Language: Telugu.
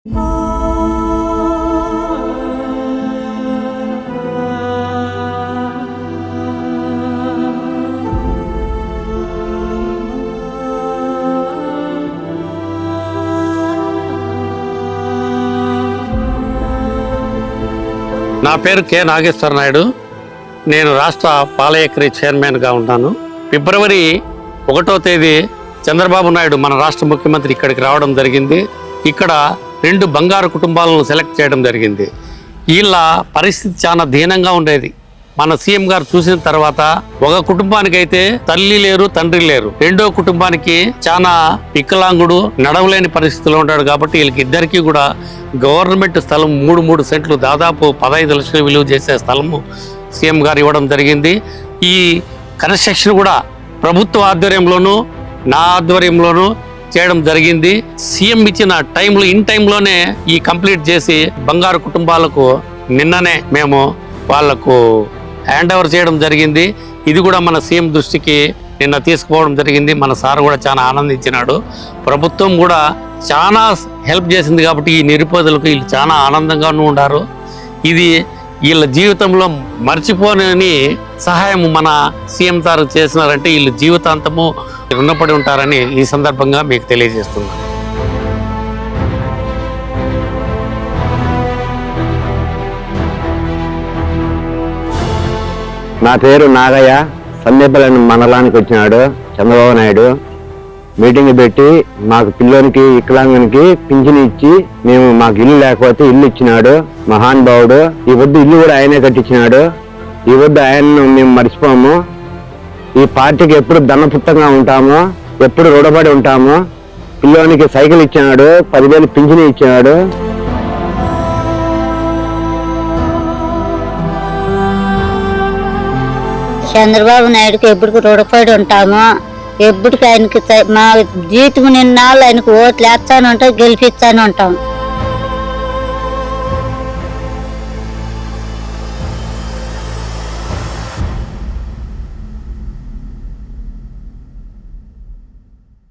నా పేరు కె నాగేశ్వర నాయుడు. నేను రాష్ట్ర పాలయక్రి చైర్మన్గా ఉన్నాను. ఫిబ్రవరి 1వ తేదీ చంద్రబాబు నాయుడు మన రాష్ట్ర ముఖ్యమంత్రి ఇక్కడికి రావడం జరిగింది. ఇక్కడ 2 బంగారు కుటుంబాలను సెలెక్ట్ చేయడం జరిగింది. వీళ్ళ పరిస్థితి చాలా దీనంగా ఉండేది. మన సీఎం గారు చూసిన తర్వాత ఒక కుటుంబానికి అయితే తల్లి లేరు, తండ్రి లేరు. రెండో కుటుంబానికి చాలా వికలాంగుడు, నడవలేని పరిస్థితిలో ఉంటాడు. కాబట్టి వీళ్ళకి ఇద్దరికి కూడా గవర్నమెంట్ స్థలం 3 సెంట్లు, దాదాపు 15 లక్షలు విలువ చేసే స్థలము సీఎం గారు ఇవ్వడం జరిగింది. ఈ కన్స్ట్రక్షన్ కూడా ప్రభుత్వ ఆధ్వర్యంలోనూ నా ఆధ్వర్యంలోనూ చేయడం జరిగింది. సీఎం ఇచ్చిన టైంలో ఇన్ టైంలోనే ఈ కంప్లీట్ చేసి బంగారు కుటుంబాలకు నిన్ననే మేము వాళ్లకు హ్యాండ్ ఓవర్ చేయడం జరిగింది. ఇది కూడా మన సీఎం దృష్టికి నిన్న తీసుకుపోవడం జరిగింది. మన సార్ కూడా చాలా ఆనందించినాడు. ప్రభుత్వం కూడా చాలా హెల్ప్ చేసింది. కాబట్టి ఈ నిరుపేదలకు వీళ్ళు చాలా ఆనందంగానూ ఉన్నారు. ఇది వీళ్ళ జీవితంలో మర్చిపోని సహాయం మన సీఎం సార్ చేసినారంటే వీళ్ళు జీవితాంతము రుణపడి ఉంటారని ఈ సందర్భంగా మీకు తెలియజేస్తున్నాను. నా పేరు నాగయ్య. సందేపల్లి మండలానికి వచ్చినాడు చంద్రబాబు నాయుడు. మీటింగ్ పెట్టి మాకు పిల్లోనికి వికలాంగునికి పింఛను ఇచ్చి మాకు ఇల్లు లేకపోతే ఇల్లు ఇచ్చినాడు మహానుభావుడు. ఈ వద్దు ఇల్లు కూడా ఆయనే కట్టించినాడు. ఈ వద్దు ఆయన్ను మేము మర్చిపోము. ఈ పార్టీకి ఎప్పుడు ధనపుత్తంగా ఉంటాము, ఎప్పుడు రుణపడి ఉంటాము. పిల్లోనికి సైకిల్ ఇచ్చినాడు, 10,000 పింఛను ఇచ్చినాడు. చంద్రబాబు నాయుడుకి ఎప్పటికి రుణపడి ఉంటాము. ఎప్పటికి ఆయనకి మా జీవితం నిన్నాళ్ళు ఆయనకు ఓట్లు వేస్తాను ఉంటాం, గెలిపిస్తాను ఉంటాం.